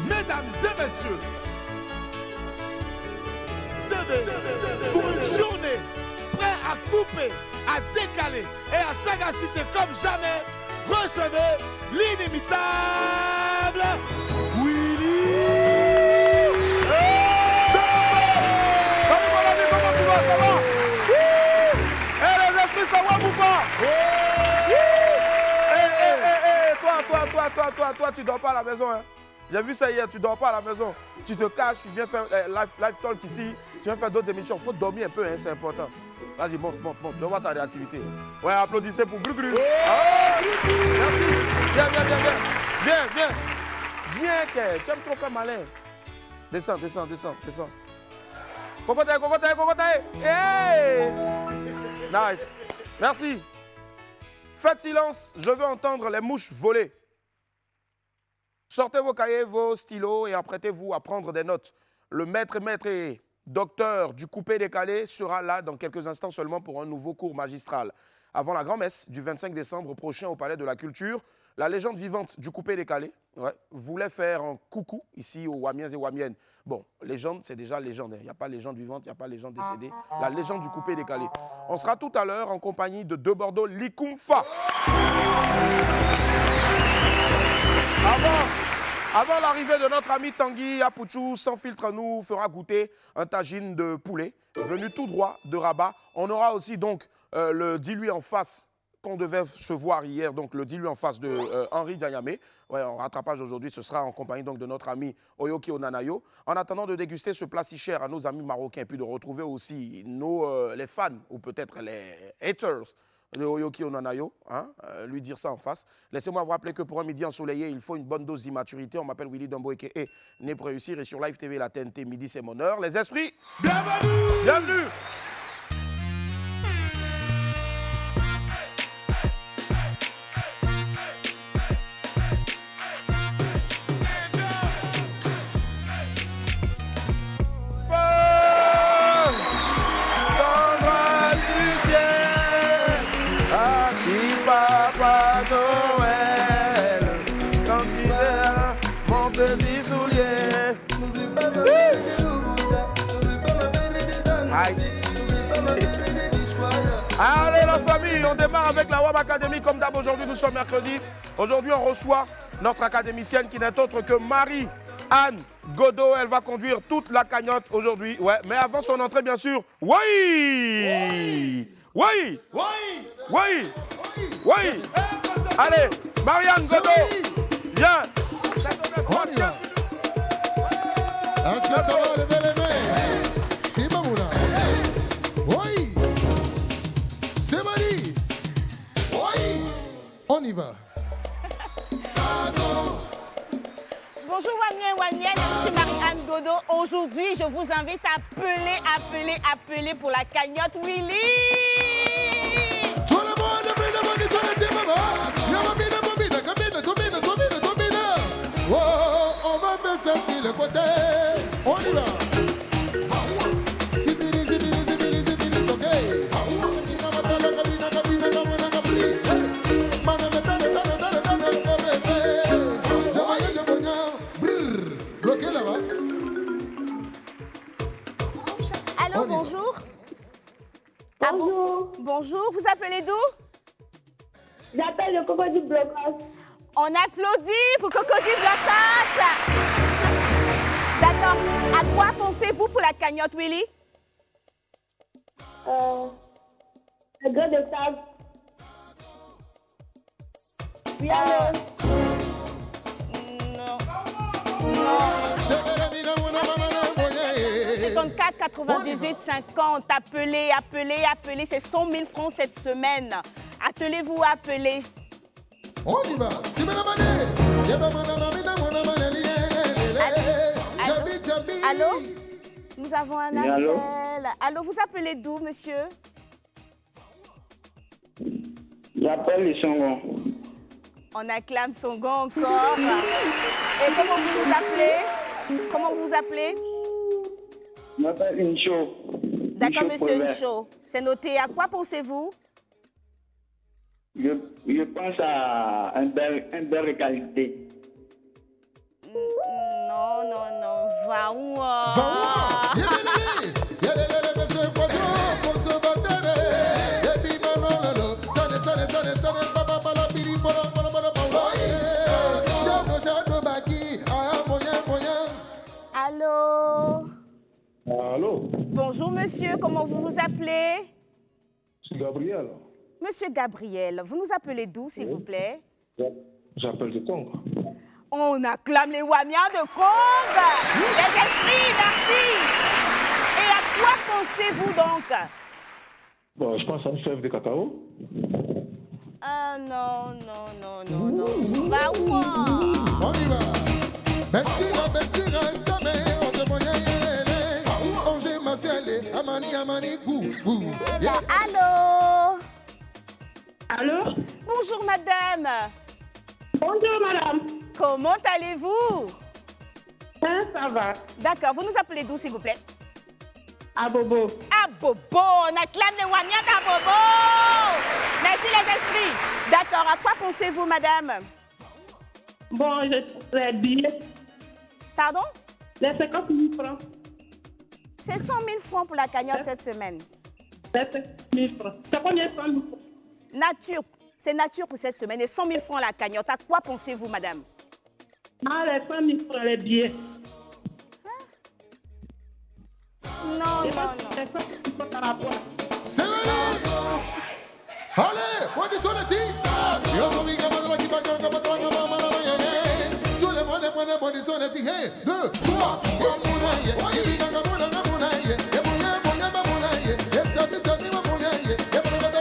Mesdames et messieurs, pour une journée prêt à couper, à décaler et à s'agaciter comme jamais, recevez l'inimitable Willy. Salut mon ami, comment tu vas, ça va? Eh les esprits, ça va ou pas? Toi, tu dors pas à la maison, hein? J'ai vu ça hier, tu dors pas à la maison. Tu te caches, tu viens faire live talk ici, tu viens faire d'autres émissions. Il faut dormir un peu, hein, c'est important. Vas-y, monte, tu vas voir ta réactivité. Ouais, applaudissez pour Gru-Gru. Merci. Viens, tu aimes trop faire malin. Descends. Cocotaille. Hey! Nice. Merci. Faites silence, je veux entendre les mouches voler. Sortez vos cahiers, vos stylos et apprêtez-vous à prendre des notes. Le maître et docteur du coupé-décalé sera là dans quelques instants seulement pour un nouveau cours magistral. Avant la grand-messe du 25 décembre prochain au Palais de la Culture, la légende vivante du coupé-décalé voulait faire un coucou ici aux Wamiens et Wamiennes. Bon, légende, c'est déjà légende. Il n'y a pas légende vivante, il n'y a pas légende décédée. La légende du coupé-décalé. On sera tout à l'heure en compagnie de deux Bordeaux Likumfa. Avant l'arrivée de notre ami Tanguy Apouchou, Sans Filtre nous fera goûter un tagine de poulet venu tout droit de Rabat. On aura aussi donc le dilué en face qu'on devait se voir hier, donc le dilué en face de Henri Dianyamé. Ouais, en rattrapage aujourd'hui, ce sera en compagnie donc de notre ami Oyoki Onanayo. En attendant de déguster ce plat si cher à nos amis marocains, puis de retrouver aussi les fans ou peut-être les haters de Oyoki Onanayo, hein, lui dire ça en face. Laissez-moi vous rappeler que pour un midi ensoleillé, il faut une bonne dose d'immaturité. On m'appelle Willy Dombo et né pour réussir. Et sur Live TV, la TNT, midi, c'est mon heure. Les esprits, bienvenue. Allez la famille, on démarre avec la WAM Academy comme d'hab. Aujourd'hui nous sommes mercredi. Aujourd'hui on reçoit notre académicienne qui n'est autre que Marie-Anne Godot. Elle va conduire toute la cagnotte aujourd'hui. Ouais, mais avant son entrée bien sûr. Oui. Allez, Marie-Anne Godot, viens. Est-ce que ça va lever les mains? C'est Mamouna. Oui. C'est Marie. Oui. On y va. Bonjour Wamiens, c'est Marie-Anne Godot. Aujourd'hui, je vous invite à appeler pour la cagnotte Willy. Tout le monde, oh, on va faire ça sur le côté. On y va. Bloqué là-bas. Allô, bonjour. Bonjour. Bonjour, vous appelez d'où? J'appelle le Cocody Blocos. On applaudit pour Cocody Blocos. D'accord. À quoi pensez-vous pour la cagnotte Willy? Un grain de sable. Oui, allô? Non. 54 98 50. Appelez. C'est 100 000 francs cette semaine. Attelez-vous à appeler. On y va. Allô? Nous avons un appel. Allô? Allô, vous appelez d'où, monsieur? J'appelle les Songon. On acclame Songon encore. Et comment vous vous appelez? Je m'appelle Incho. D'accord, Incho monsieur Prévert. Incho. C'est noté. À quoi pensez-vous? Je pense à un beurre de qualité. Non. Vaoua. Vaoua. Yébélélé. Yélélélé, monsieur Poisson, conservateur. Yébi, manololo. Sonne, sonne, sonne, sonne. Papa, pala, pili, polo, polo, polo, polo. Jado, jado, baki. Ah, moyen, moyen. Allô? Allô? Bonjour, monsieur. Comment vous vous appelez? C'est Gabriel. Monsieur Gabriel, vous nous appelez d'où, s'il vous plaît? J'appelle de Congo. On acclame les Wamiens de Congo. Les esprits, merci. Et à quoi pensez-vous donc? Bon, je pense à une fève de cacao. Ah non, non, non, non, non. Vaoua. On y va. Bestira, bestira, samé, on te moyen, yélélé. Onge, masiale, amani, amani, bou, bou. Yeah. Allô? Allô? Bonjour, madame. Bonjour, madame. Comment allez-vous? Hein, ça va? D'accord, vous nous appelez d'où, s'il vous plaît? À Bobo. À Bobo, on acclame les Wamiens d'à Bobo. Merci les esprits. D'accord, à quoi pensez-vous, madame? Bon, les billets, Pardon? les 50 000 francs. C'est 100 000 francs pour la cagnotte cette semaine. Les 50 000 francs. C'est combien 100 000 francs? Nature, c'est nature pour cette semaine et 100 000 francs la cagnotte. À quoi pensez-vous, madame? Ah, les 100 000 francs, les billets. Non, Et non, pas non. les 100 000 francs par rapport. C'est vrai. Allez, on dit sur le titre. Yo, so we gonna like it, but you're gonna talk about my mama, yeah, yeah. Tout le monde est bon, on dit sur le titre. Hey, 2, 3, yeah, mouna, yeah. Yeah, gonna mouna, yeah. Yeah, mouna, mouna, mouna, yeah. Yeah, sabi, sabi, mouna, yeah. Yeah, mouna,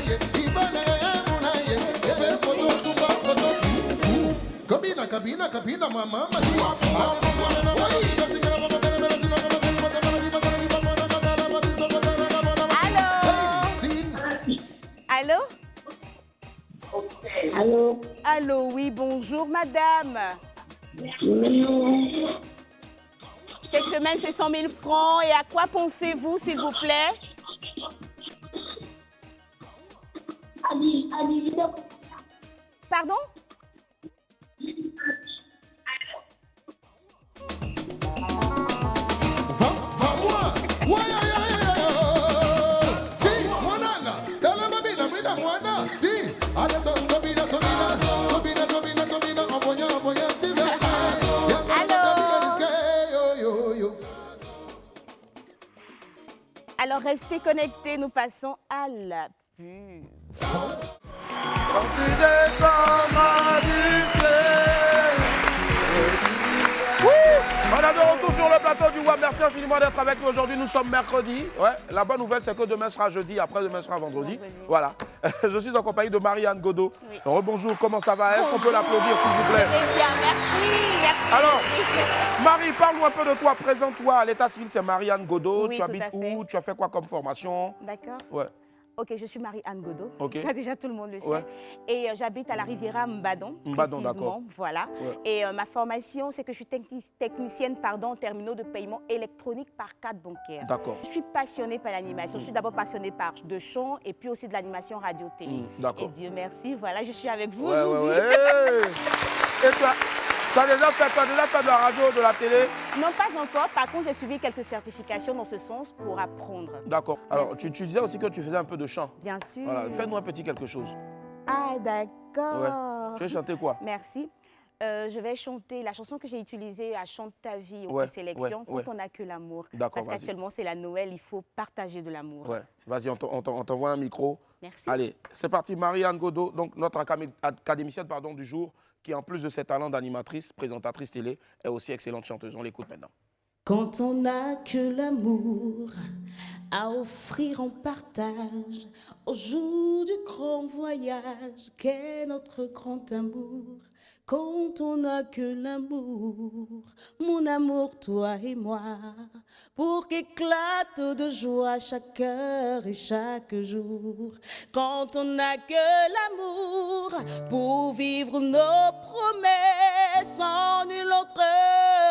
yeah. Ibana, yeah, mouna, yeah. Yeah, photo, tumba, photo. Cabina, cabina, cabina, mama, Allô? Allô? Allô, oui, bonjour, madame. Cette semaine, c'est 100 000 francs. Et à quoi pensez-vous, s'il vous plaît? Pardon? Va-moi! Ouais, yeah, yeah, yeah, yeah. Si, mwananga, tala mabina, mwina mwana. Si, ale to, tobina, tobina, tobina, tobina, tobina, ambonya, ambonya, Steven. Yeah, tobina, risque, yo, yo, yo. Alors, restez connectés. Nous passons à la pub. Quand tu descends ma On est de retour sur le plateau du WAM. Merci infiniment d'être avec nous aujourd'hui. Nous sommes mercredi. Ouais, la bonne nouvelle, c'est que demain sera jeudi, après-demain sera vendredi. Voilà. Je suis en compagnie de Marie-Anne Godot. Oui. Rebonjour, comment ça va? Est-ce qu'on peut l'applaudir, s'il vous plaît? Très bien, merci. Merci. Alors, Marie, parle-nous un peu de toi. Présente-toi à l'état civil, c'est Marie-Anne Godot. Oui, Tu tout habites à fait. où? Tu as fait quoi comme formation? D'accord. Ouais. Ok, je suis Marie-Anne Godot. Ok. Ça, déjà, tout le monde le sait. Ouais. Et j'habite à la Riviera Mbadon, Mbadon, précisément. d'accord. Voilà. Ouais. Et ma formation, c'est que je suis technicienne en terminaux de paiement électronique par carte bancaire. D'accord. Je suis passionnée par l'animation. Je suis d'abord passionnée par de chant et puis aussi de l'animation radio-télé. D'accord. Et Dieu merci, voilà, je suis avec vous Ouais, aujourd'hui. ouais, ouais. Et tu as déjà fait de la radio, de la télé? Non, pas encore. Par contre, j'ai suivi quelques certifications dans ce sens pour apprendre. D'accord. Alors, Merci. tu disais aussi que tu faisais un peu de chant. Bien sûr. Voilà, fais-nous un petit quelque chose. Ah, d'accord. Tu veux chanter quoi? Merci. Je vais chanter la chanson que j'ai utilisée à Chante ta vie au Ouais, sélection, ouais, Quand on n'a que l'amour. D'accord, Parce vas-y. qu'actuellement, c'est la Noël, il faut partager de l'amour. Ouais. Vas-y, on t'envoie un micro. Merci. Allez, c'est parti. Marie-Anne Godot, donc notre académicienne du jour, qui en plus de ses talents d'animatrice, présentatrice télé, est aussi excellente chanteuse. On l'écoute maintenant. Quand on n'a que l'amour à offrir en partage, au jour du grand voyage qu'est notre grand amour. Quand on n'a que l'amour, mon amour, toi et moi, pour qu'éclate de joie chaque heure et chaque jour. Quand on n'a que l'amour pour vivre nos promesses en nulle autre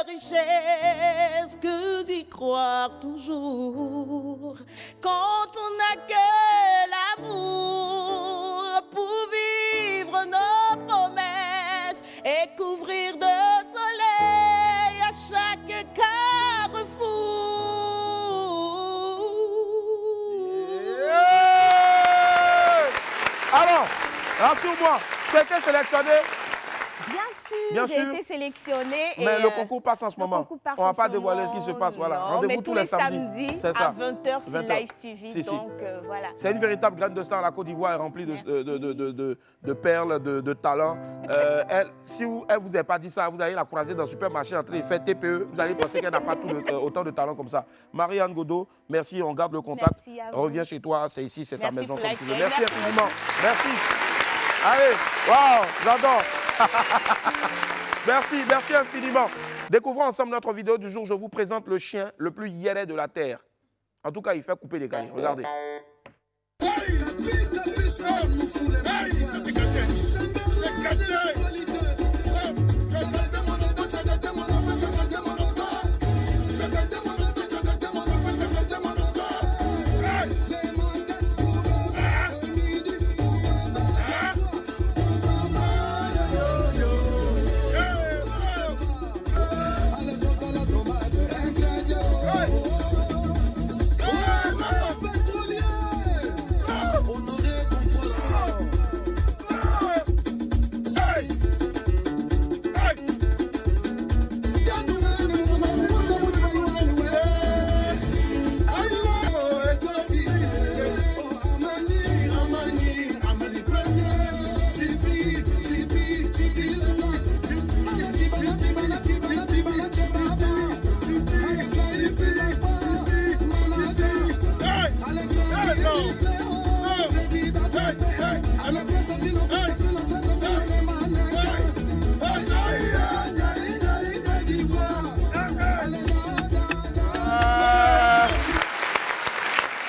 richesse que d'y croire toujours. Quand on n'a que l'amour pour vivre nos promesses et couvrir de soleil à chaque cas. Rassure-moi, tu as été sélectionné. Bien Bien sûr, sûr. j'ai été sélectionnée. Mais le concours passe en ce moment. On ne va pas dévoiler ce qui se passe. Voilà. Rendez-vous tous les samedis. C'est ça. À 20h sur 20h. Live TV. Si, si. Donc, voilà. C'est une véritable graine de star. La Côte d'Ivoire est remplie de perles, de talents. Si elle ne vous a pas dit ça, vous allez la croiser dans le supermarché en train de faire TPE. Vous allez penser qu'elle n'a pas autant de talent comme ça. Marie-Anne Godot, merci. On garde le contact. Merci à vous. Reviens chez toi. C'est ici, c'est ta Merci maison pour comme tu veux. l'accueil. Merci Merci infiniment. Merci. Allez, waouh, j'adore. Merci, merci infiniment. Découvrons ensemble notre vidéo du jour. Je vous présente le chien le plus yéré de la terre. En tout cas, il fait couper des galets. Regardez.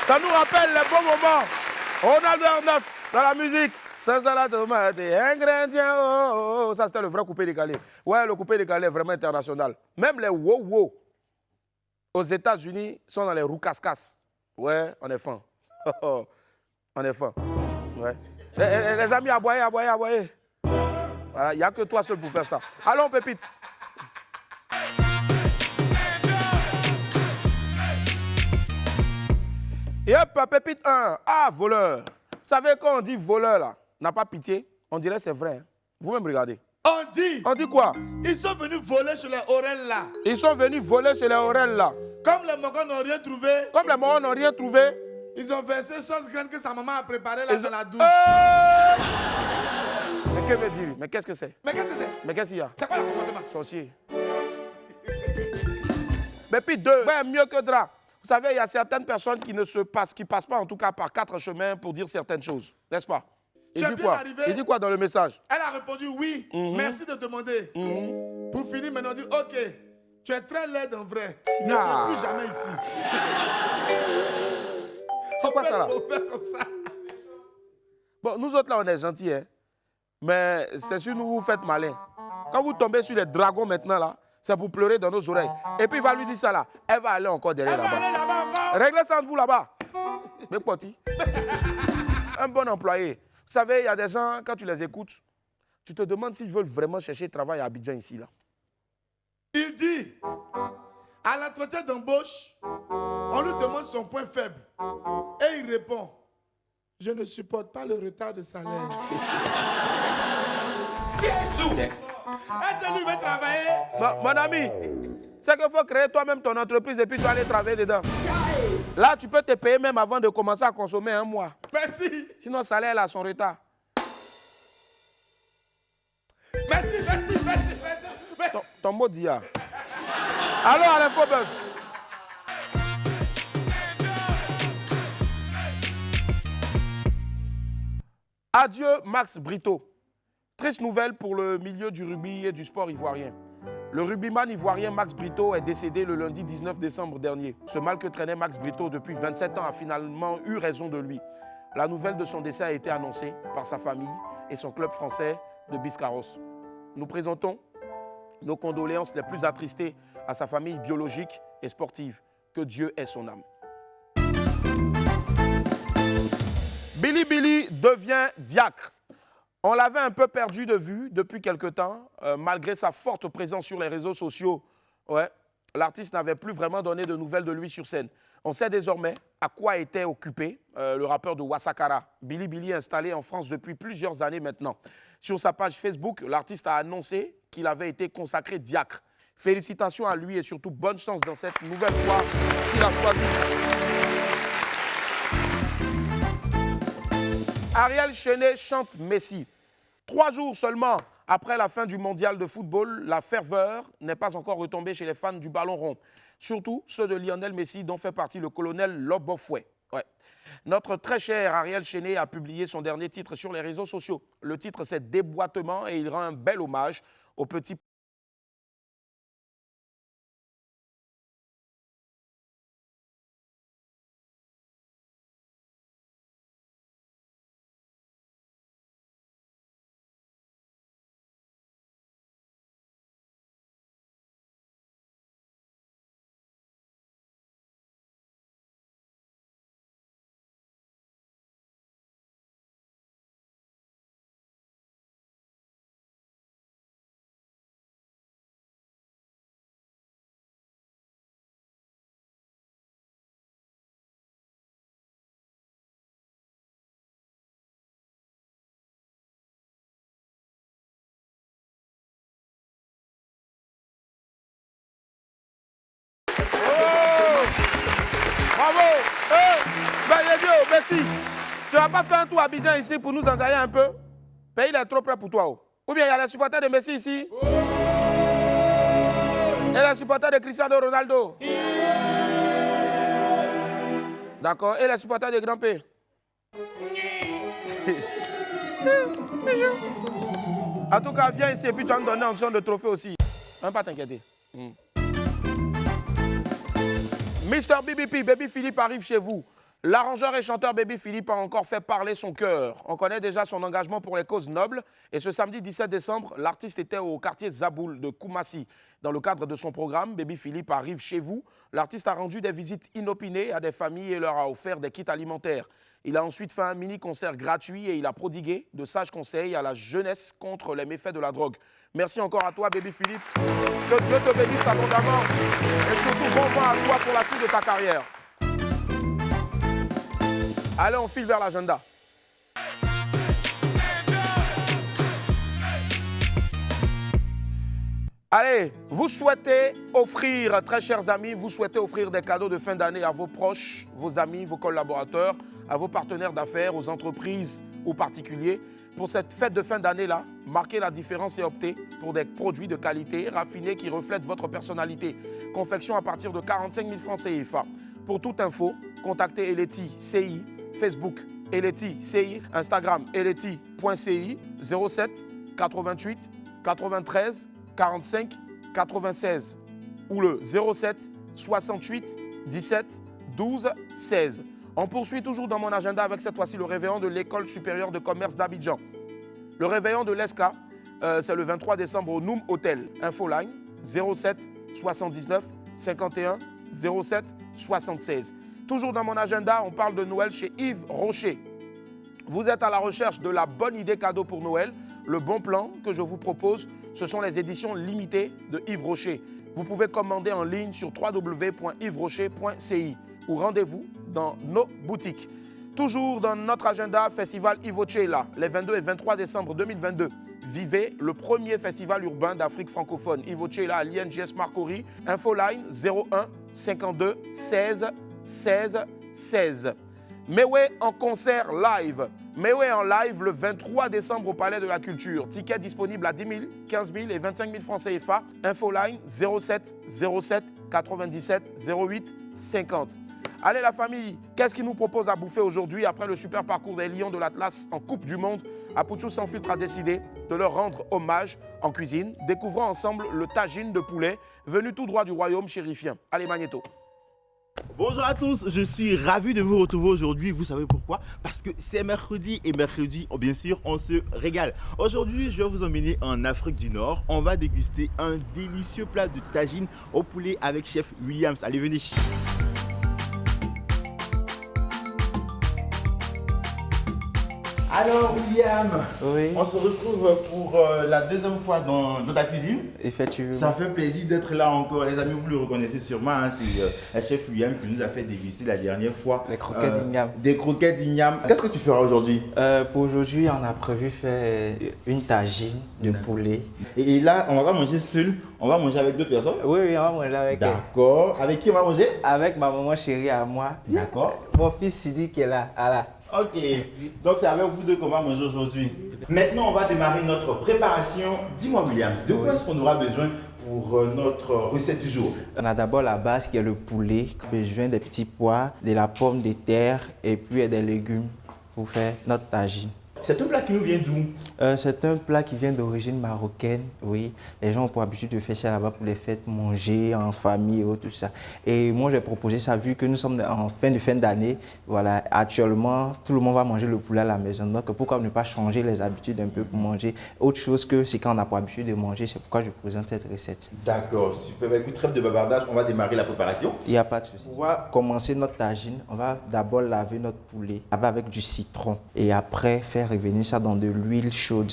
Ça nous rappelle les bons moments. Ronaldo R9 dans la musique. Ça, la tomate, ingrédients. Oh, oh, oh. Ça, c'était le vrai coupé décalé. Ouais, le coupé décalé est vraiment international. Même les wow-wow aux États-Unis sont dans les roucascas. Ouais, on est fin. On est fin. Ouais. Les amis, aboyez, aboyez, aboyez. Voilà, il n'y a que toi seul pour faire ça. Allons, Pépite. Et hop, Pépite 1. Ah, voleur. Vous savez, quand on dit voleur, là, n'a pas pitié, on dirait c'est vrai. Hein. Vous-même regardez. On dit quoi? Ils sont venus voler chez les Aurel là. Ils sont venus voler chez les Aurel là. Comme les Mogons n'ont rien trouvé, Comme les morts n'ont rien trouvé. ils ont versé sauce graine que sa maman a préparée là dans la douche. Mais que veut dire? Mais qu'est-ce que c'est? Mais qu'est-ce que c'est? Mais qu'est-ce qu'il y a? C'est quoi le comportement? Sorcier. Mais puis deux, ouais, mieux que drap. Vous savez, il y a certaines personnes qui ne se passent, qui passent pas en tout cas par 4 chemins pour dire certaines choses, n'est-ce pas? Il Tu es dit bien quoi? arrivé. Il dit quoi dans le message? Elle a répondu oui, merci de demander. Pour finir, maintenant, on dit ok, tu es très laide en vrai. Ne viens plus jamais ici. C'est quoi ça là? On peut faire comme ça. Bon, nous autres là, on est gentils, hein? Mais c'est sûr, vous vous faites malin. Quand vous tombez sur les dragons maintenant là, c'est pour pleurer dans nos oreilles. Et puis il va lui dire ça là, elle va aller encore derrière Elle va là-bas. aller là-bas encore. Réglez ça entre vous là-bas. Mais petit. Un bon employé. Vous savez, il y a des gens, quand tu les écoutes, tu te demandes s'ils veulent vraiment chercher travail à Abidjan ici là. Il dit, à l'entretien d'embauche, on lui demande son point faible. Et il répond, je ne supporte pas le retard de salaire. Est-ce que lui veut travailler? Bon, mon ami, c'est qu'il faut créer toi-même ton entreprise et puis tu vas aller travailler dedans. Là, tu peux te payer même avant de commencer à consommer un mois. Merci. Sinon, le salaire là, son retard. Merci. Ton mot d'IA. Allô, à l'Infobuzz. Adieu, Max Brito. Triste nouvelle pour le milieu du rugby et du sport ivoirien. Le rugbyman ivoirien Max Brito est décédé le lundi 19 décembre dernier. Ce mal que traînait Max Brito depuis 27 ans a finalement eu raison de lui. La nouvelle de son décès a été annoncée par sa famille et son club français de Biscarrosse. Nous présentons nos condoléances les plus attristées à sa famille biologique et sportive. Que Dieu ait son âme. Billy devient diacre. On l'avait un peu perdu de vue depuis quelque temps, malgré sa forte présence sur les réseaux sociaux. Ouais, l'artiste n'avait plus vraiment donné de nouvelles de lui sur scène. On sait désormais à quoi était occupé le rappeur de Wasakara, Billy Billy, installé en France depuis plusieurs années maintenant. Sur sa page Facebook, l'artiste a annoncé qu'il avait été consacré diacre. Félicitations à lui et surtout bonne chance dans cette nouvelle voie qu'il a choisie. Ariel Chenet chante Messi. 3 jours seulement après la fin du mondial de football, la ferveur n'est pas encore retombée chez les fans du ballon rond. Surtout ceux de Lionel Messi dont fait partie le colonel Lobofoué. Ouais. Notre très cher Ariel Chenet a publié son dernier titre sur les réseaux sociaux. Le titre c'est Déboîtement et il rend un bel hommage au petit Bravo! Merci. Tu n'as pas fait un tour à Abidjan ici pour nous enjailler un peu? Le pays est trop près pour toi. Ou bien il y a les supporters de Messi ici? Et les supporters de Cristiano Ronaldo? D'accord. Et les supporters de Grand P? En tout cas, viens ici et puis tu vas me donner en option de trophée aussi. Même pas t'inquiéter. Mr. BBP, Baby Philippe arrive chez vous. L'arrangeur et chanteur Baby Philippe a encore fait parler son cœur. On connaît déjà son engagement pour les causes nobles. Et ce samedi 17 décembre, l'artiste était au quartier Zaboul de Koumassi. Dans le cadre de son programme, Baby Philippe arrive chez vous. L'artiste a rendu des visites inopinées à des familles et leur a offert des kits alimentaires. Il a ensuite fait un mini-concert gratuit et il a prodigué de sages conseils à la jeunesse contre les méfaits de la drogue. Merci encore à toi, Baby Philippe. Que Dieu te bénisse abondamment. Et surtout, bon vent à toi pour la suite de ta carrière. Allez, on file vers l'agenda. Allez, vous souhaitez offrir, très chers amis, vous souhaitez offrir des cadeaux de fin d'année à vos proches, vos amis, vos collaborateurs, à vos partenaires d'affaires, aux entreprises ou particuliers. Pour cette fête de fin d'année-là, marquez la différence et optez pour des produits de qualité, raffinés, qui reflètent votre personnalité. Confection à partir de 45 000 francs CFA. Pour toute info, contactez Eleti CI, Facebook Eleti CI, Instagram eleti.ci 07 88 93 45 96 ou le 07 68 17 12 16. On poursuit toujours dans mon agenda avec cette fois-ci le réveillon de l'École supérieure de commerce d'Abidjan. Le réveillon de l'ESCA, c'est le 23 décembre au Noum Hotel. Infoline 07 79 51 07 76. Toujours dans mon agenda, on parle de Noël chez Yves Rocher. Vous êtes à la recherche de la bonne idée cadeau pour Noël. Le bon plan que je vous propose, ce sont les éditions limitées de Yves Rocher. Vous pouvez commander en ligne sur www.yvesrocher.ci ou rendez-vous dans nos boutiques. Toujours dans notre agenda, Festival Ivocela, les 22 et 23 décembre 2022. Vivez le premier festival urbain d'Afrique francophone. Ivocela à l'INGS Marcory. Infoline 01 52 16 16 16. Mewé en concert live. Mewé en live le 23 décembre au Palais de la Culture. Tickets disponibles à 10 000, 15 000 et 25 000 francs CFA. Infoline 07 07 97 08 50. Allez la famille, qu'est-ce qu'il nous propose à bouffer aujourd'hui après le super parcours des Lions de l'Atlas en Coupe du Monde? Apouchou Sans Filtre a décidé de leur rendre hommage en cuisine. Découvrons ensemble le tagine de poulet venu tout droit du royaume chérifien. Allez Magnéto. Bonjour à tous, je suis ravi de vous retrouver aujourd'hui. Vous savez pourquoi? Parce que c'est mercredi et mercredi, bien sûr, on se régale. Aujourd'hui, je vais vous emmener en Afrique du Nord. On va déguster un délicieux plat de tagine au poulet avec chef Williams. Allez, venez. Alors William, Oui, on se retrouve pour la deuxième fois dans ta cuisine. effectivement. Ça fait plaisir d'être là encore. Les amis, vous le reconnaissez sûrement, hein, c'est le chef William qui nous a fait déguster la dernière fois. Les croquettes d'igname. Des croquettes d'igname. Qu'est-ce que tu feras aujourd'hui? Pour aujourd'hui, on a prévu faire une tagine de poulet. Et là, on va pas manger seul, on va manger avec 2 personnes. Oui, on va manger avec elle. D'accord. Avec qui on va manger? Avec ma maman chérie à moi. D'accord. Mon fils Sidi qui est là. Voilà. Ok, donc c'est avec vous deux qu'on va manger aujourd'hui. Maintenant, on va démarrer notre préparation. Dis-moi, Williams, de quoi est-ce qu'on aura besoin pour notre recette du jour? On a d'abord la base qui est le poulet, besoin des petits pois, de la pomme de terre et puis des légumes pour faire notre tagine. C'est un plat qui nous vient d'où? C'est un plat qui vient d'origine marocaine, oui. Les gens ont pour habitude de faire ça là-bas pour les fêtes, manger en famille et tout ça. Et moi, j'ai proposé ça vu que nous sommes en fin d'année. Voilà, actuellement, tout le monde va manger le poulet à la maison. Donc, pourquoi ne pas changer les habitudes un peu pour manger autre chose que ce qu'on n'a pas l'habitude de manger? C'est pourquoi je présente cette recette. D'accord, super. Écoute, trêve de bavardage, on va démarrer la préparation. Il n'y a pas de souci. On va commencer notre tagine. On va d'abord laver notre poulet avec du citron et après faire revenir ça dans de l'huile chaude.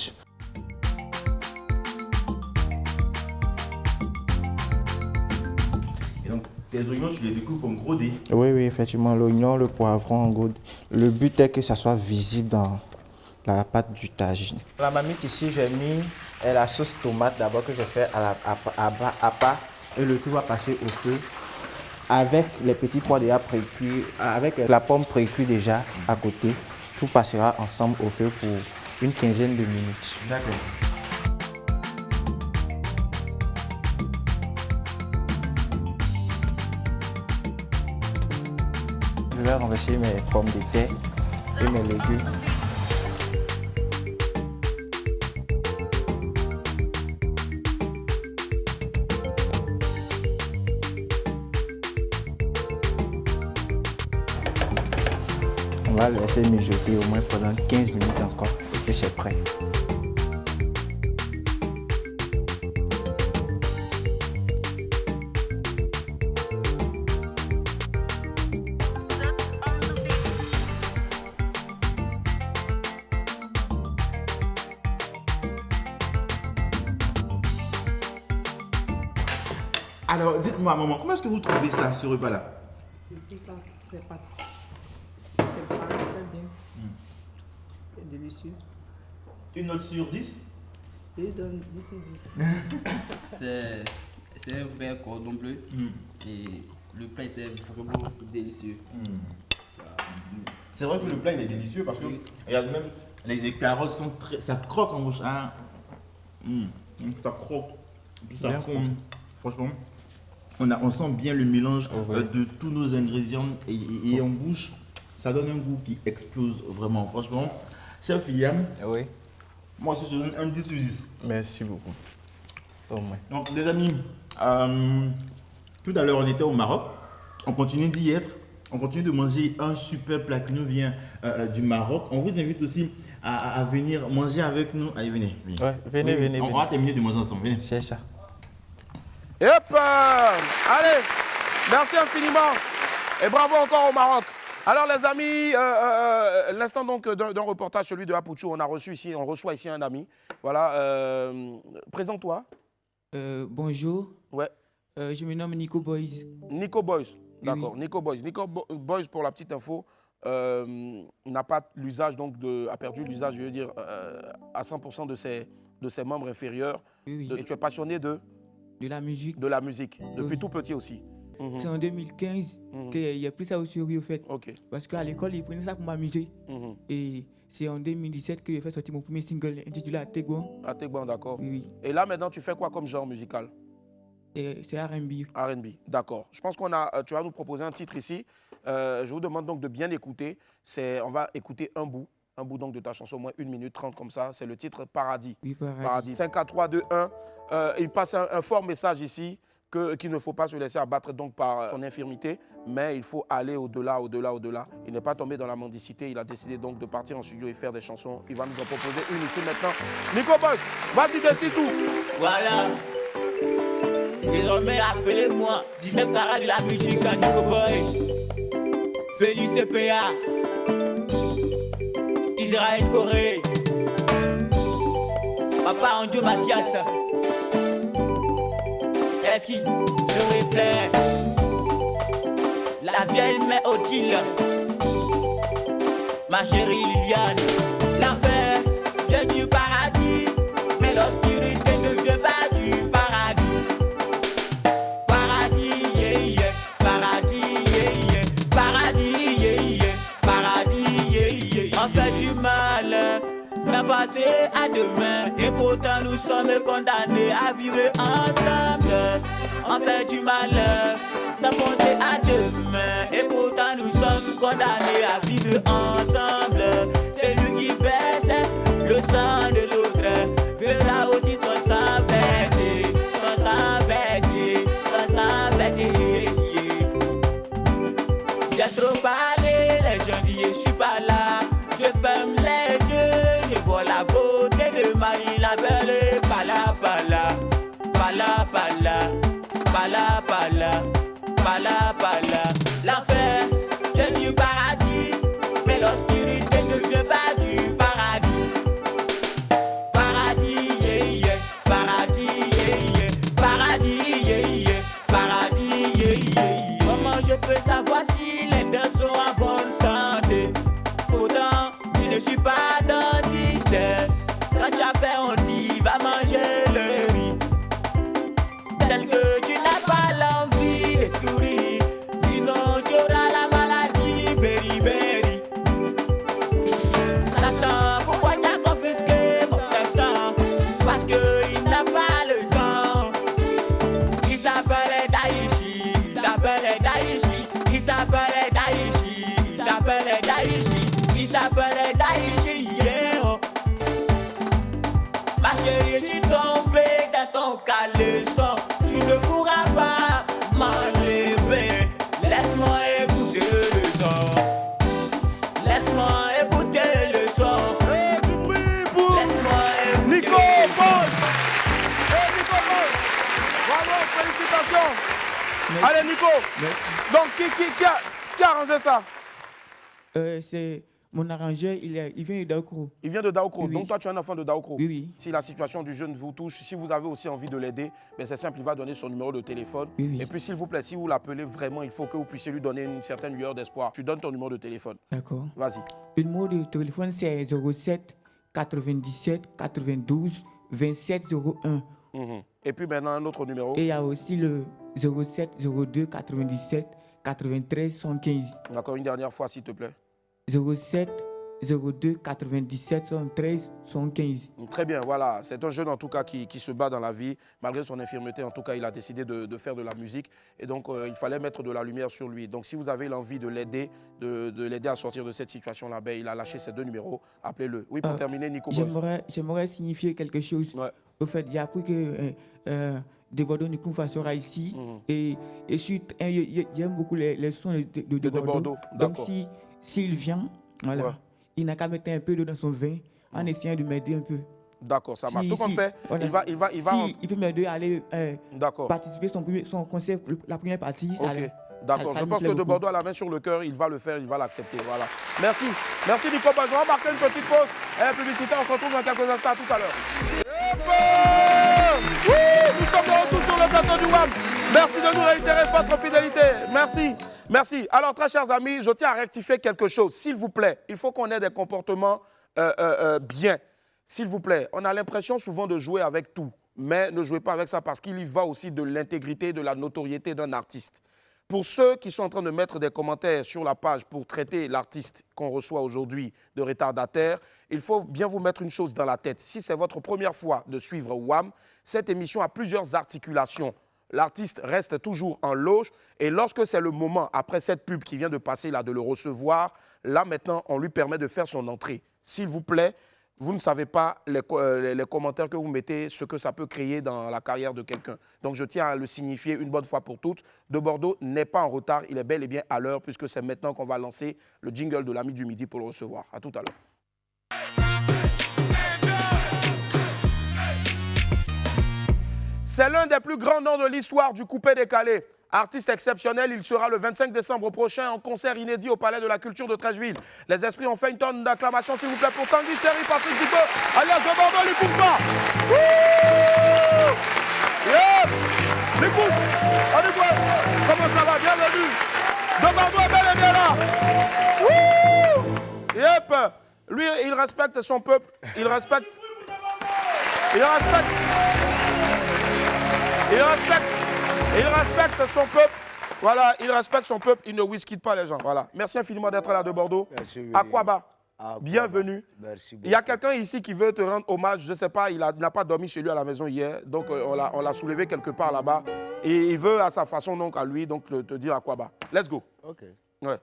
Et donc, tes oignons, tu les découpes en gros dés. Oui, effectivement, l'oignon, le poivron en gros. Le but est que ça soit visible dans la pâte du tagine. La marmite ici, j'ai mis la sauce tomate d'abord que j'ai fait à part et le tout va passer au feu avec les petits pois déjà précuits, avec la pomme précuite déjà à côté. Tout passera ensemble au feu pour une quinzaine de minutes. D'accord. Je vais renverser mes pommes de terre et mes légumes. On va le laisser mijoter au moins pendant 15 minutes encore et puis c'est prêt. Alors, dites-moi, maman, comment est-ce que vous trouvez ça, ce repas-là? Tout ça, c'est pas. C'est pas très bien. C'est délicieux. Une note sur 10? Je donne 10 sur 10. C'est un vrai cordon bleu et le plat était vraiment délicieux. C'est vrai que le plat il est délicieux parce que regarde même les carottes sont très, ça croque en bouche. Hein. Ça croque, puis ça fond. Franchement, on sent bien le mélange de tous nos ingrédients et en bouche, ça donne un goût qui explose vraiment. Franchement, chef William, oui. Moi aussi je donne un 10 sur 10. Merci beaucoup. Au moins. Donc les amis, tout à l'heure on était au Maroc, on continue d'y être, on continue de manger un super plat qui nous vient du Maroc. On vous invite aussi à venir manger avec nous. Allez, venez. Ouais, venez. On va terminer de manger ensemble. Venez. C'est ça. Et hop, allez, merci infiniment et bravo encore au Maroc. Alors les amis, l'instant donc d'un reportage, celui de Apouchou, on reçoit ici un ami. Voilà, présente-toi. Bonjour. Ouais. Je me nomme Nico Boys. Nico Boys, d'accord. Oui. Nico Boys. Nico Boys, pour la petite info, n'a pas l'usage donc a perdu l'usage, je veux dire, à 100% de ses membres inférieurs. Oui. Et tu es passionné de la musique. De la musique, depuis Oui. tout petit aussi. C'est en 2015 qu'il y a plus ça au sérieux, au fait. Ok. Parce qu'à l'école, ils prenaient ça pour m'amuser. Et c'est en 2017 que j'ai fait sortir mon premier single intitulé Ategouan. Ategouan, d'accord. Oui. Et là, maintenant, tu fais quoi comme genre musical? C'est R&B. R&B, d'accord. Je pense tu vas nous proposer un titre ici. Je vous demande donc de bien écouter. On va écouter un bout donc de ta chanson, au moins 1 minute 30 comme ça. C'est le titre Paradis. Oui, Paradis. 5, 4, 3, 2, 1. Il passe un fort message ici qu'il ne faut pas se laisser abattre donc par son infirmité, mais il faut aller au-delà. Il n'est pas tombé dans la mendicité. Il a décidé donc de partir en studio et faire des chansons. Il va nous en proposer une ici maintenant. Nico Boys, vas-y, décide tout. Voilà. Désormais, appelez-moi 19 carats de la musique à Nico Boys. Félix CPA. Israël Corée. Papa Andio Mathias. Est-ce qu'il le reflet? La vieille mère Odile. Ma chérie Liliane. L'enfer vient du paradis, mais l'obscurité ne vient pas du paradis. Paradis, yeah, yeah. Paradis, yeah, yeah. Paradis, yeah, yeah. Paradis, yeah, yeah. On fait du mal sans passer à demain, et pourtant nous sommes condamnés à vivre ensemble. On fait du mal sans penser à demain, et pourtant nous sommes condamnés à vivre ensemble. Celui qui verse le sang de l'autre verra aussi son sang versé, son sang versé, son sang versé. J'ai trop parlé, les gens disent je suis pas là. Je ferme les yeux, je vois la beauté de Marie la belle. Pala pala, pala pala, pala pala, pala pala. L'enfer vient du paradis, mais l'obscurité ne vient pas du paradis. Paradis, yeah, yeah. Paradis, yeah, yeah. Paradis, yeah, yeah. Paradis, yeah, yeah. Comment je peux savoir si les deux sont en bonne santé? Pourtant, je ne suis pas dentiste. Quand tu as fait, on dit va manger le riz. Tel que tu n'as pas l'envie de sourire, sinon tu auras la maladie beriberi. Satan, pourquoi tu as confisqué mon frère sang? Parce qu'il n'a pas le temps. Il s'appelait Daïchi, il s'appelait Daïchi, il s'appelait Daïchi, il s'appelait Daïchi, il s'appelait Daïchi, yeah, oh. Ma chérie, je suis tombée dans ton caleçon. Tu ne pourras pas m'enlever. Laisse-moi écouter le son. Laisse-moi écouter le son. Laisse-moi écouter Nico le Paul. Nico Paul. Bravo, félicitations. Allez, Nico. Merci. Donc, qui a arrangé ça? C'est mon arrangeur, il vient de Daokro. Il vient de Daokro. Oui, oui. Donc, toi, tu es un enfant de Daokro. Oui, oui. Si la situation du jeune vous touche, si vous avez aussi envie de l'aider, ben c'est simple, il va donner son numéro de téléphone. Oui, oui. Et puis, s'il vous plaît, si vous l'appelez vraiment, il faut que vous puissiez lui donner une certaine lueur d'espoir. Tu donnes ton numéro de téléphone. D'accord. Vas-y. Le numéro de téléphone, c'est 07 97 92 27 01. Et puis maintenant, un autre numéro. Et il y a aussi le 07 02 97 93 115. D'accord, une dernière fois, s'il te plaît. 07 02 97 113 115. Très bien, voilà. C'est un jeune en tout cas qui se bat dans la vie. Malgré son infirmité, en tout cas, il a décidé de faire de la musique. Et donc, il fallait mettre de la lumière sur lui. Donc, si vous avez l'envie de l'aider, de l'aider à sortir de cette situation-là, ben, il a lâché ses deux numéros. Appelez-le. Oui, pour terminer, Nico. J'aimerais signifier quelque chose. Ouais. Au fait, j'ai appris que Debordo Nikunfa sera ici. Et j'aime beaucoup les sons de Debordo. Donc, s'il vient, voilà. Ouais. Il n'a qu'à mettre un peu d'eau dans son vin en essayant de m'aider un peu. D'accord, ça marche. Tout comme fait, voilà, il peut m'aider à aller participer à son concert, la première partie. Okay. D'accord, je pense que Debordo a la main sur le cœur, il va le faire, il va l'accepter. Voilà. Merci. Merci Nico. On va marquer une petite pause. Et la publicité, on se retrouve dans quelques instants. À tout à l'heure. Nous sommes de retour sur le plateau du WAM. Merci de nous réitérer votre fidélité. Merci. Merci. Alors, très chers amis, je tiens à rectifier quelque chose. S'il vous plaît, il faut qu'on ait des comportements bien. S'il vous plaît, on a l'impression souvent de jouer avec tout. Mais ne jouez pas avec ça parce qu'il y va aussi de l'intégrité, de la notoriété d'un artiste. Pour ceux qui sont en train de mettre des commentaires sur la page pour traiter l'artiste qu'on reçoit aujourd'hui de retardataire, il faut bien vous mettre une chose dans la tête. Si c'est votre première fois de suivre WAM, cette émission a plusieurs articulations. L'artiste reste toujours en loge et lorsque c'est le moment, après cette pub qui vient de passer là, de le recevoir, là maintenant, on lui permet de faire son entrée. S'il vous plaît, vous ne savez pas les commentaires que vous mettez, ce que ça peut créer dans la carrière de quelqu'un. Donc je tiens à le signifier une bonne fois pour toutes. Debordo n'est pas en retard, il est bel et bien à l'heure puisque c'est maintenant qu'on va lancer le jingle de l'ami du midi pour le recevoir. À tout à l'heure. C'est l'un des plus grands noms de l'histoire du coupé décalé. Artiste exceptionnel, il sera le 25 décembre prochain en concert inédit au Palais de la Culture de Trècheville. Les esprits ont fait une tonne d'acclamations, s'il vous plaît, pour Tanguy Seri, Patrick Ducot, alias de Bordeaux, les Koufa. Yeah. Les Koufa. Allez, quoi. Comment ça va? Bienvenue. De Bordeaux est bel et bien là. Yep. Lui, il respecte son peuple. Il respecte. Il respecte son peuple. Voilà, il respecte son peuple. Il ne whisky pas les gens. Voilà. Merci infiniment d'être là de Bordeaux. Merci. Aquaba, bienvenue. Merci beaucoup. Il y a quelqu'un ici qui veut te rendre hommage. Je ne sais pas, il n'a pas dormi chez lui à la maison hier. Donc, on l'a soulevé quelque part là-bas. Et il veut, à sa façon, donc, à lui, donc, te dire Aquaba. Let's go. OK. Ouais.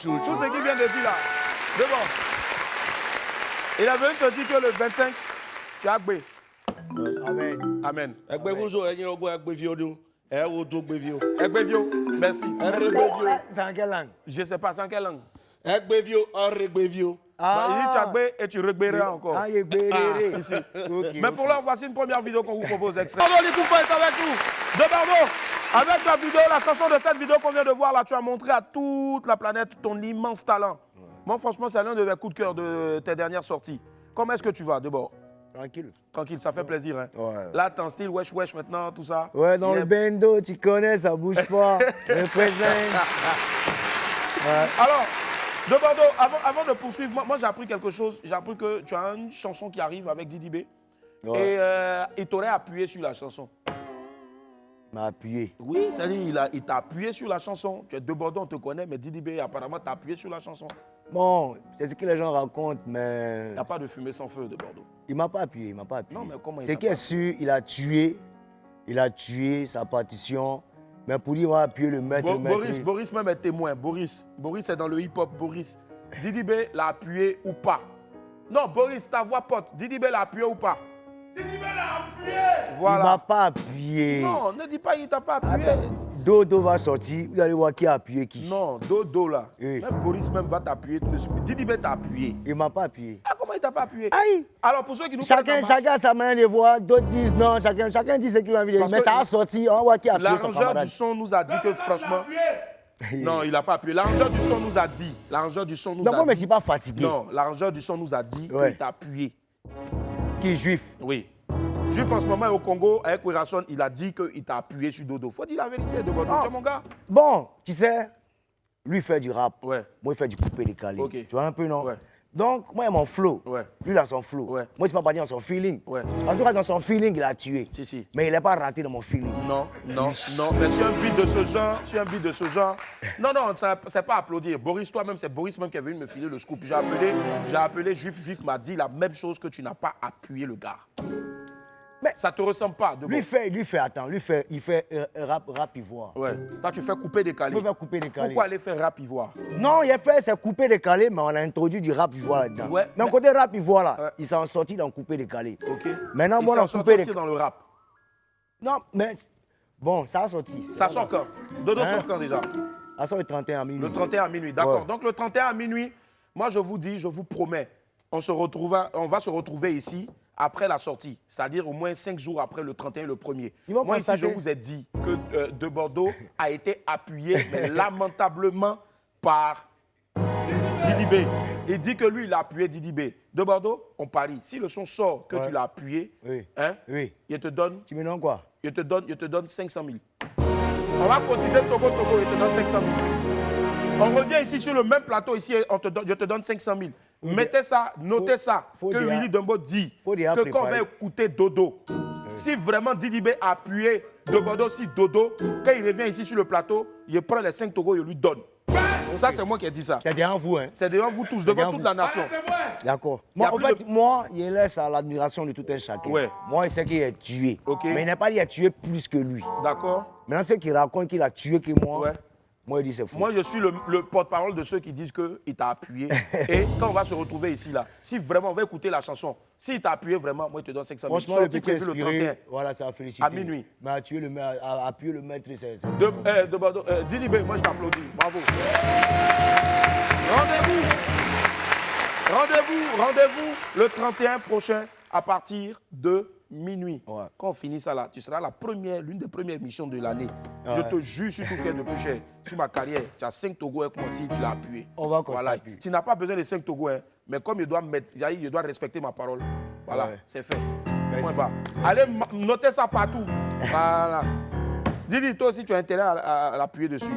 Tout ce qu'il vient de dire là, c'est bon. Il a venu te dire que le 25, tu as gbé. Amen. Amen. Merci. C'est en quelle langue? Je ne sais pas, c'est en quelle langue? Ah. Il dit tu as gbé et tu regbéreras encore. Ah, il est Si, si. Mais pour l'heure, voici une première vidéo qu'on vous propose extrait. Bordeaux, les Koufa est avec nous. De Bordeaux. Avec la vidéo, la chanson de cette vidéo qu'on vient de voir là, tu as montré à toute la planète ton immense talent. Moi, franchement, c'est l'un de mes coups de cœur de tes dernières sorties. Comment est-ce que tu vas, d'abord? Tranquille. Tranquille, ça fait plaisir, hein? Ouais. Là, t'es en style wesh wesh maintenant, tout ça. Ouais, dans le bendo, tu connais, ça bouge pas. Représente. Ouais. Alors, de Bordeaux, avant de poursuivre, moi j'ai appris quelque chose. J'ai appris que tu as une chanson qui arrive avec Didi B. Ouais. Et il t'aurait appuyé sur la chanson. M'a appuyé. Oui, c'est-à-dire il t'a appuyé sur la chanson. Tu es de Bordeaux, on te connaît, mais Didi B apparemment t'a appuyé sur la chanson. Bon, c'est ce que les gens racontent, mais... Il n'y a pas de fumée sans feu de Bordeaux. Il m'a pas appuyé, il m'a pas appuyé. Non, mais comment il C'est qui est sûr, il a tué sa partition, mais pour lui, il va appuyer le maître. Boris même est témoin. Boris est dans le hip-hop, Boris. Didi B l'a appuyé ou pas? Non, Boris, ta voix pote. Didi B l'a appuyé ou pas? Didi B l'a appuyé! Voilà. Il m'a pas appuyé. Non, ne dis pas il t'a pas appuyé. Attends, Dodo va sortir, vous allez voir qui a appuyé qui. Non, Dodo là. Oui. Même Boris même va t'appuyer tout de suite. Didi B t'a appuyé. Il m'a pas appuyé. Ah, comment il t'a pas appuyé? Aïe! Alors pour ceux qui nous Chacun a sa manière de voir, d'autres disent non, chacun dit ce qu'il a envie de dire. Mais ça a sorti, on voit qui a appuyé son camarade. L'arrangeur du son nous a dit que franchement... Non, il n'a pas appuyé. L'arrangeur du son nous a dit. Non, mais c'est pas fatigué. Non, l'arrangeur du son nous a dit qu'il t'a appuyé. Qui est juif? Oui. Juif en ce moment au Congo, avec Werason, il a dit qu'il t'a appuyé sur Dodo. Faut dire la vérité de Bordeaux, mon gars. Bon, tu sais, lui il fait du rap. Ouais. Moi, il fait du coupé décalé. Okay. Tu vois un peu, non? Ouais. Donc, moi, il a mon flow. Ouais. Lui, il a son flow. Ouais. Moi, je ne peux pas dire dans son feeling. Ouais. En tout cas, dans son feeling, il a tué. Si, si. Mais il n'est pas rentré dans mon feeling. Non. Mais sur un beat de ce genre, non, c'est pas applaudir. Boris, toi-même, c'est Boris même qui est venu me filer le scoop. J'ai appelé Juif m'a dit la même chose que tu n'as pas appuyé le gars. ça te ressemble pas. De Lui il fait rap ivoire. Ouais. Toi, tu fais couper décalé. Il fait couper décalé. Pourquoi aller faire rap ivoire? Non, il a fait, c'est couper décalé, mais on a introduit du rap ivoire là-dedans. Ouais, mais côté rap ivoire là, il s'en sorti dans couper décalé. Ok. Maintenant, moi, on a coupé aussi dans le rap. Non, mais bon, ça a sorti. Ça sort quand? Dodo sort quand déjà? Ça sort le 31 à minuit. Le 31 à minuit, d'accord. Ouais. Donc le 31 à minuit, moi je vous dis, je vous promets, on va se retrouver ici après la sortie, c'est-à-dire au moins 5 jours après le 31 et le 1er. Moi ici, je vous ai dit que De Bordeaux a été appuyé, mais lamentablement, par Didi B. Il dit que lui, il a appuyé Didi B. De Bordeaux, on parie. Si le son sort que tu l'as appuyé, hein, il te donne... Tu me donnes quoi? Il te donne 500 000. On va cotiser Togo, il te donne 500 000. On revient ici sur le même plateau, ici, je te donne 500 000. Mettez ça, notez ça, que Willy Dembo dit que quand on va écouter Dodo, si vraiment Didi B a appuyé De Bordeaux, si Dodo, quand il revient ici sur le plateau, il prend les 5 Togo, il lui donne. Ça, c'est moi qui ai dit ça. C'est devant vous, hein? C'est devant vous tous, devant toute la nation. D'accord. Moi, en fait, moi, il laisse à l'admiration de tout un chacun. Ouais. Moi, il sait qu'il est tué. Okay. Mais il n'a pas dit qu'il a tué plus que lui. D'accord. Maintenant, ceux qui racontent qu'il a tué que moi, moi, il dit c'est faux. Moi, je suis le porte-parole de ceux qui disent qu'il t'a appuyé. Et quand on va se retrouver ici, là, si vraiment on va écouter la chanson, s'il t'a appuyé vraiment, moi, je te donne 500 000. Franchement, le petit prévu le 31. Voilà, ça a félicité. À minuit. Mais appuyer le maître, c'est... De Bordeaux, Didi B, moi, je t'applaudis. Bravo. Rendez-vous le 31 prochain à partir de minuit. Ouais. Quand on finit ça là, tu seras l'une des premières missions de l'année. Ouais. Je te jure sur tout ce qui est de plus cher. Sur ma carrière, tu as 5 Togo avec moi si tu l'as appuyé. On va voilà. Tu n'as pas besoin de 5 Togo, hein, mais comme il doit respecter ma parole. Voilà, c'est fait. Point bas. Allez, notez ça partout. Voilà. Didi, toi aussi, tu as intérêt à l'appuyer dessus.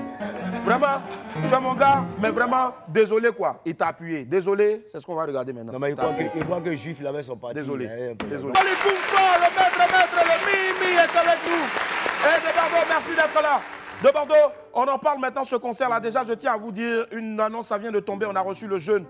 Vraiment, tu es mon gars, mais vraiment, désolé quoi. Il t'a appuyé. Désolé, c'est ce qu'on va regarder maintenant. Non, mais il croit que Juif, il avait son parti. Désolé. Désolé. Le maître, le Mimi est avec nous. Et De Bordeaux, merci d'être là. De Bordeaux, on en parle maintenant, ce concert-là. Déjà, je tiens à vous dire, une annonce, ça vient de tomber. On a reçu le jeune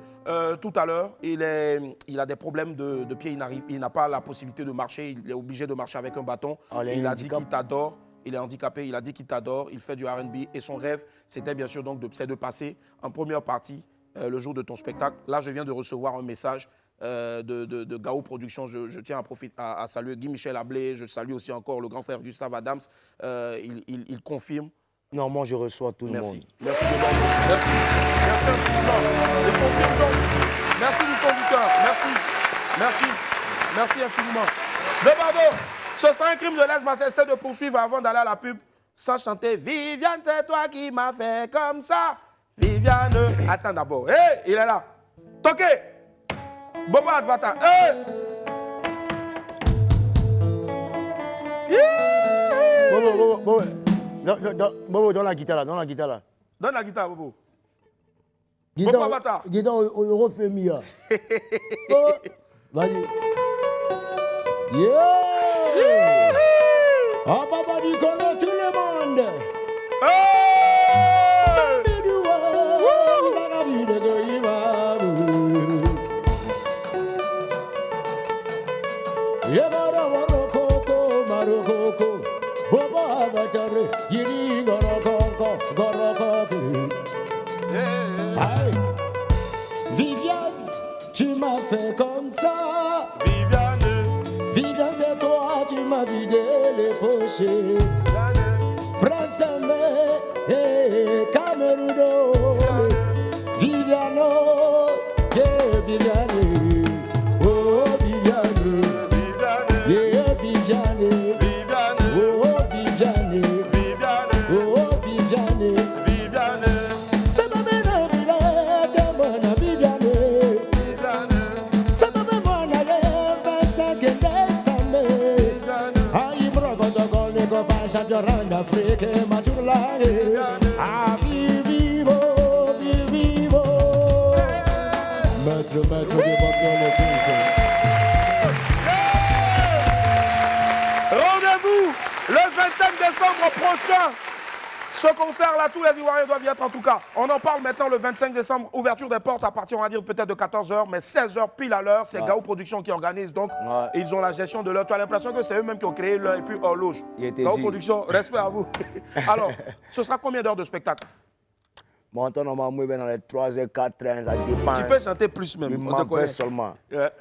tout à l'heure. Il a des problèmes de pied. Il n'a pas la possibilité de marcher. Il est obligé de marcher avec un bâton. Il a dit qu'il t'adore. Il est handicapé, il a dit qu'il t'adore, il fait du R&B et son rêve, c'était bien sûr donc de passer en première partie le jour de ton spectacle. Là, je viens de recevoir un message de Gao Productions. Je tiens à saluer Guy-Michel Ablé, je salue aussi encore le grand frère Gustave Adams. Il confirme. Non, moi je reçois tout le monde. Merci de Bordeaux. Merci. Merci infiniment. Il confirme donc. Merci du fond du cœur. Merci. Merci infiniment. De Bordeaux. Ce sera un crime de lèse-majesté de poursuivre avant d'aller à la pub sans chanter « Viviane, c'est toi qui m'as fait comme ça ». Viviane. Attends d'abord. Hé, il est là. Toqué. Bobo Advata. Hé. Bobo, donne la guitare là. Donne la guitare, Bobo. Bobo Advata. Guitare au Eurofemi. Vas-y. Yeah! Ah, papa, tu connais tout le monde. Viviane, tu m'as fait comme ça. Viviane, c'est toi, tu m'as vidé les poches. Prince et Camerouno. Viviane, Viviane. Oh, Viviane. Yeah, Viviane. Oh, Viviane. Oh, Viviane. C'est ma mère, Viviane. C'est ma champion d'Afrique, Maturlae. Ah, vivo. Maître de le Rendez-vous le 25 décembre prochain Ce concert-là, tous les Ivoiriens doivent y être en tout cas. On en parle maintenant le 25 décembre, ouverture des portes à partir, on va dire peut-être de 14h, mais 16h pile à l'heure. C'est Gao Production qui organise, donc ils ont la gestion de l'heure. Tu as l'impression que c'est eux-mêmes qui ont créé l'heure et puis horloge. Gao Production, respect à vous. Alors, ce sera combien d'heures de spectacle? Mon temps, normalement, il va dans les 3h, 4h, ça dépend. Tu peux chanter plus même. Il m'en fait seulement.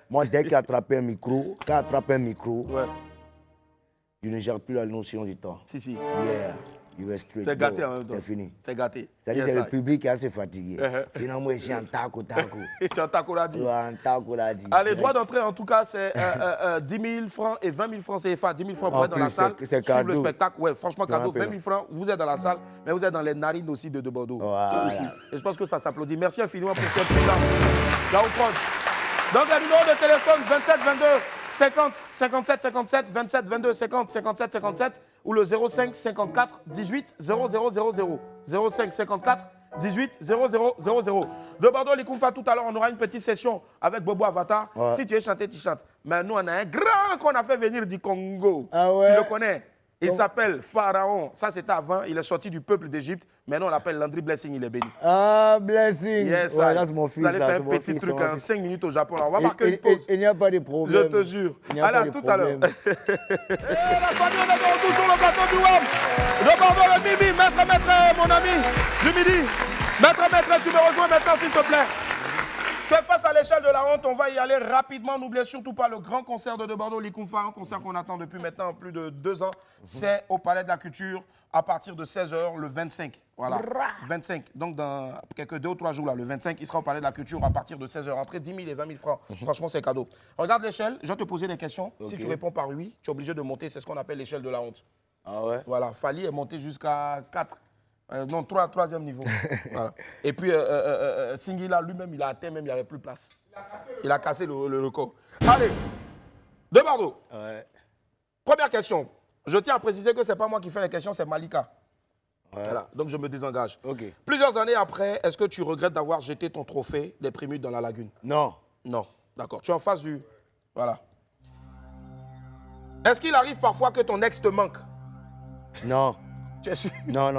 Moi, dès qu'il attrape un micro, je ne gère plus la notion du temps. Si. Yeah. C'est gâté en même temps. C'est fini. C'est gâté. C'est-à-dire c'est le public qui est assez fatigué. Sinon, moi, je suis en taco. Tu es en taco, là dit. En taco, là dit. Les droits d'entrée, en tout cas, c'est 10 000 francs et 20 000 francs CFA. 10 000 francs pour être dans la salle, suivre le spectacle. Ouais, franchement, cadeau. 20 000 francs, vous êtes dans la salle, mais vous êtes dans les narines aussi de Bordeaux. Voilà. Et je pense que ça s'applaudit. Merci infiniment pour cette prix-là. Gao Prod. Donc, le numéro de téléphone, 27 22 50 57 57, 27 22 50 57 57, ou le 05 54 18 0000. 05 54 18 0000. De Bordeaux, Likoufa, tout à l'heure, on aura une petite session avec Bobo Avatar. Si tu es chanté, tu chantes. Mais nous, on a un grand qu'on a fait venir du Congo. Tu le connais? Il s'appelle Pharaon. Ça, c'était avant. Il est sorti du peuple d'Égypte. Maintenant, on l'appelle Landry Blessing. Il est béni. Ah, Blessing. Yes, ça, c'est mon fils. Vous allez faire un petit truc en 5 minutes au Japon. Là. On va marquer une pause. Il n'y a pas de problème. Je te jure. Allez, à tout à l'heure. La famille, on est de retour sur le plateau du web. De Bordeaux, le Mimi. Maître, mon ami du midi. Maître, tu me rejoins maintenant, s'il te plaît. Tu es face à l'échelle de la honte, on va y aller rapidement. N'oubliez surtout pas le grand concert de Bordeaux, Likoufa, un concert qu'on attend depuis maintenant plus de 2 ans. C'est au Palais de la Culture à partir de 16h le 25. Voilà, 25. Donc dans quelques 2 ou 3 jours, là, le 25, il sera au Palais de la Culture à partir de 16h. Entre 10 000 et 20 000 francs. Franchement, c'est cadeau. Regarde l'échelle, je vais te poser des questions. Si tu réponds par oui, tu es obligé de monter. C'est ce qu'on appelle l'échelle de la honte. Ah ouais? Voilà, Fali est monté jusqu'à 4. Non, 3e niveau. Voilà. Et puis, Singila lui-même, il a atteint, même il n'y avait plus de place. Il a cassé le record. Allez, de Bordeaux. Ouais. Première question. Je tiens à préciser que ce n'est pas moi qui fais les questions, c'est Malika. Ouais. Voilà. Donc, je me désengage. Okay. Plusieurs années après, est-ce que tu regrettes d'avoir jeté ton trophée des Primudes dans la lagune? Non. Non. D'accord. Tu es en face du... Voilà. Est-ce qu'il arrive parfois que ton ex te manque? Non. Tu es sûr? Non.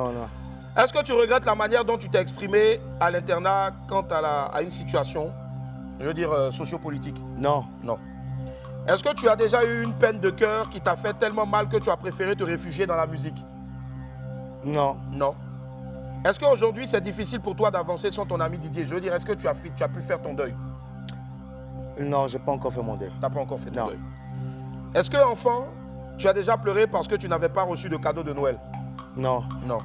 Est-ce que tu regrettes la manière dont tu t'es exprimé à l'internat quant à une situation, je veux dire, sociopolitique? Non. Non. Est-ce que tu as déjà eu une peine de cœur qui t'a fait tellement mal que tu as préféré te réfugier dans la musique? Non. Non. Est-ce qu'aujourd'hui, c'est difficile pour toi d'avancer sans ton ami Didier? Je veux dire, est-ce que tu as pu faire ton deuil? Non, je n'ai pas encore fait mon deuil. Tu n'as pas encore fait ton deuil. Est-ce que, enfant, tu as déjà pleuré parce que tu n'avais pas reçu de cadeau de Noël? Non. Non.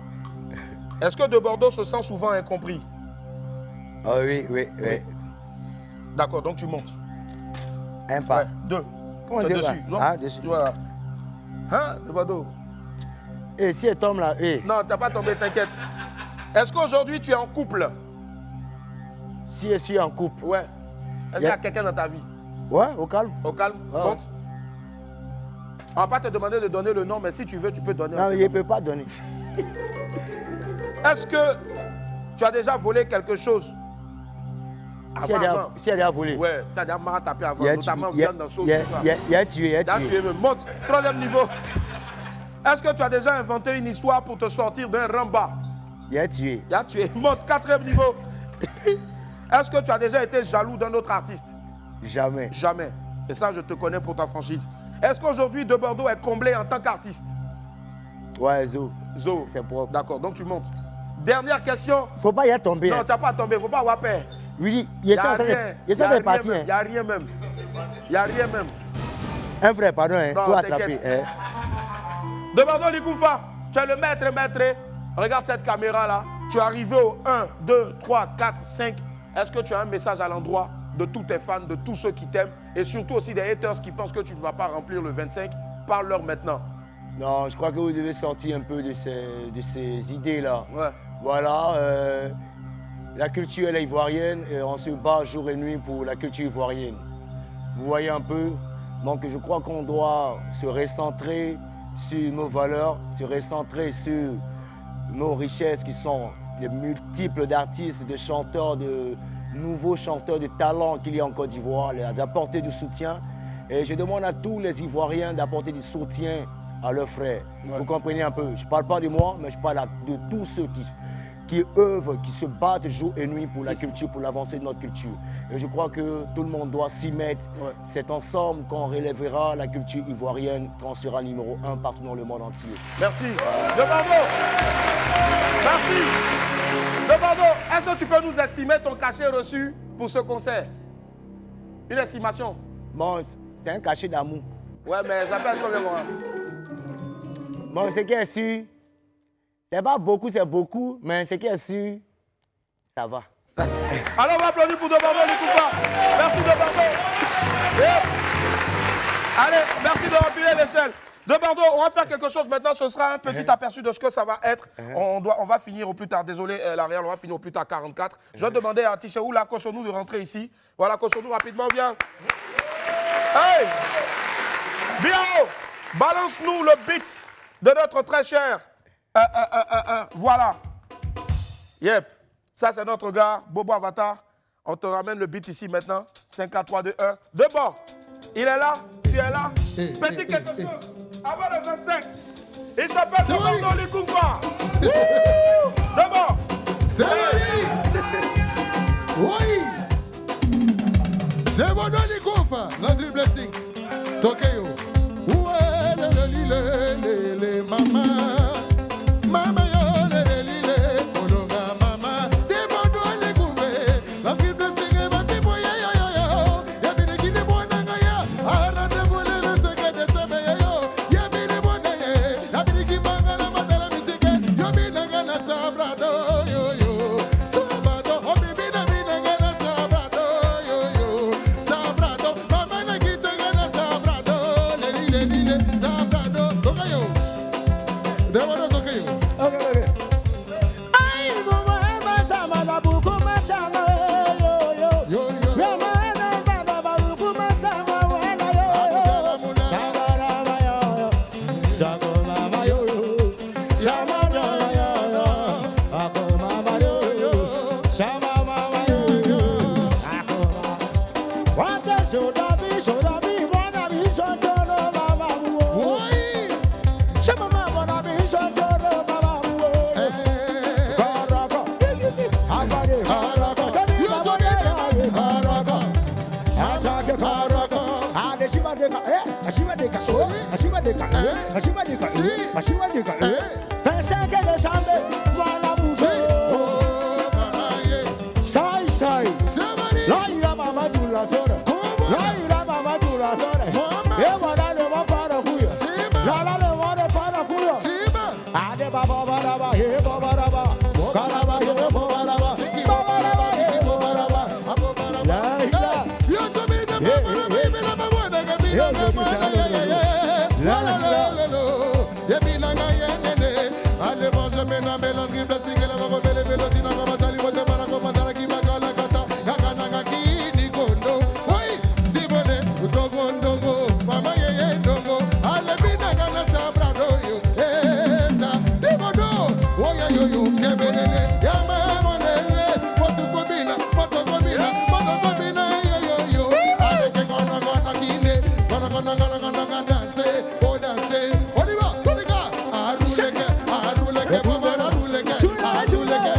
Est-ce que de Bordeaux se sent souvent incompris? Ah oui. D'accord, donc tu montes. Un pas. Ouais, 2. Comment dire dessus. Dessus. Voilà. Hein, de Bordeaux? Et si elle tombe là, Non, tu n'as pas tombé, t'inquiète. Est-ce qu'aujourd'hui tu es en couple? Si je suis en couple. Ouais. Est-ce qu'il y a quelqu'un dans ta vie? Ouais, au calme. Au calme? Monte. On ne va pas te demander de donner le nom, mais si tu veux, tu peux donner. Non, il ne peut pas donner. Est-ce que tu as déjà volé quelque chose? Si elle a volé. Ouais, ça a déjà mal tapé avant, notamment viande dans sauce. Il a tué. Monte, 3e niveau. Est-ce que tu as déjà inventé une histoire pour te sortir d'un ramba? Il a tué. Monte, 4e niveau. Est-ce que tu as déjà été jaloux d'un autre artiste? Jamais. Jamais. Et ça, je te connais pour ta franchise. Est-ce qu'aujourd'hui, De Bordeaux est comblé en tant qu'artiste? Ouais, Zo. C'est propre. D'accord, donc tu montes. Dernière question. Faut pas y être tombé. Non, tu n'as pas tombé, faut pas avoir peur. Oui, il est en train de partir. Il n'y a rien même. Il n'y a rien même. Un frère, pardon, il faut attraper. De Bordeaux, Likoufa, tu es le maître. Regarde cette caméra-là. Tu es arrivé au 1, 2, 3, 4, 5. Est-ce que tu as un message à l'endroit de tous tes fans, de tous ceux qui t'aiment, et surtout aussi des haters qui pensent que tu ne vas pas remplir le 25? Parle-leur maintenant. Non, je crois que vous devez sortir un peu de ces idées-là. Ouais. Voilà, la culture elle est ivoirienne et on se bat jour et nuit pour la culture ivoirienne. Vous voyez un peu? Donc je crois qu'on doit se recentrer sur nos valeurs, se recentrer sur nos richesses qui sont les multiples d'artistes, de chanteurs, de nouveaux chanteurs de talent qu'il y a en Côte d'Ivoire, d'apporter du soutien. Et je demande à tous les Ivoiriens d'apporter du soutien à leurs frères. Vous comprenez un peu? Je ne parle pas de moi, mais je parle de tous ceux qui œuvrent, qui se battent jour et nuit pour la culture, pour l'avancée de notre culture. Et je crois que tout le monde doit s'y mettre. C'est ensemble qu'on relèvera la culture ivoirienne, qu'on sera numéro 1 partout dans le monde entier. Merci. De Bordeaux. Merci. De Bordeaux, est-ce que tu peux nous estimer ton cachet reçu pour ce concert? Une estimation? Bon, c'est un cachet d'amour. Ouais, mais ça pèse combien, moi? Bon, ce qui est sûr, c'est pas beaucoup, c'est beaucoup, mais ce qui est sûr, ça va. Alors on va applaudir pour De Bordeaux, n'écoute pas. Merci De Bordeaux. Allez, merci de remplir l'échelle. De Bordeaux, on va faire quelque chose maintenant, ce sera un petit aperçu de ce que ça va être. On va finir au plus tard, désolé la Réal, on va finir au plus tard 44. Je vais demander à Ticheou, là, Kosonou de rentrer ici. Voilà, Kosonou, rapidement, viens. Hey! Biao, balance-nous le beat de notre très cher. Voilà. Yep. Ça, c'est notre gars, Bobo Avatar. On te ramène le beat ici maintenant. 5, 4, 3, 2, 1. De bord. Il est là. Tu es là. Petit quelque chose. Avant le 25. Il s'appelle De Bordeaux Likoufa. De bord. C'est oui. De Bordeaux Likoufa. Landry Blessing. Tokyo. Ouais, le mama. Mama yo le kolonga mama de Bordeaux le couvé la Landry Blessing et ma pipo ya ya bine kini bona ngaya arande bole le secret de sa yo ya bine bona ya bine ki banga na matala musique yo bine ngana sabrado yo sabrado o bine ngana sabrado yo sabrado mama na kita ngana sabrado le sabrado tokayo de Bordeaux tokayo. Okay. Ay, mama, sama na buku masama yo. Mama na baba buku masama wena yo. Shagara yo. Shagara yo. Shamana yo. Akoma yo. Shamama yo. Akoma. Wanda shodabi wana bi shondolo mama wo. Shamama wana bi shondolo mama. Landry Blessing et la va remettre les mélodies dans ma salle, moi de Marakomandala qui m'a gala kata, Yakanaga qui ni kondo, oui, si bonnet, dogo dogo, mama yeye dogo, ale binaga na sabrado yo, esa, de Bordeaux, oya yo yo, kebelele, yama monele, moto kobina, yo, ale ke kona kine, kona danse, o danse, on y va, aruleke, aruleke, aruleke,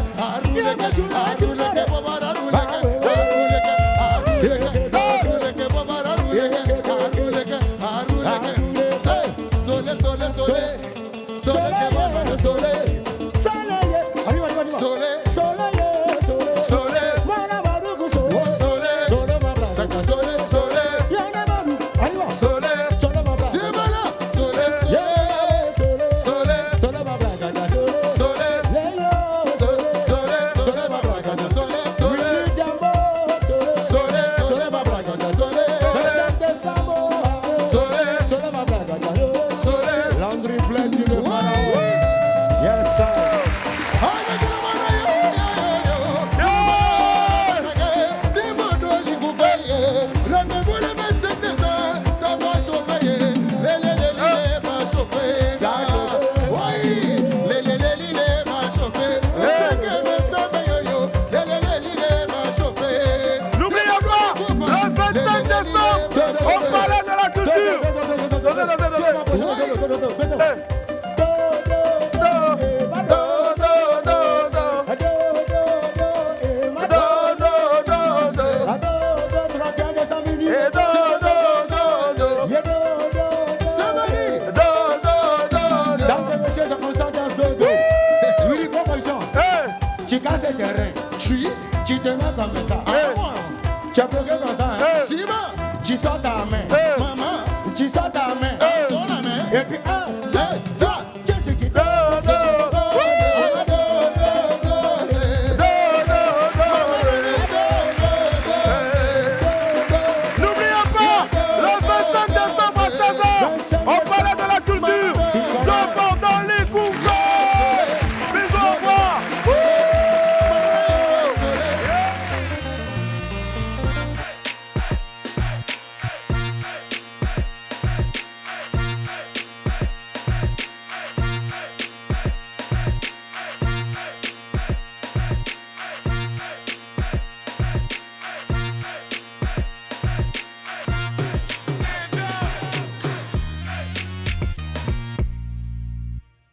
Tu casses le terrain. Tu te mets comme ça. Tu as bloqué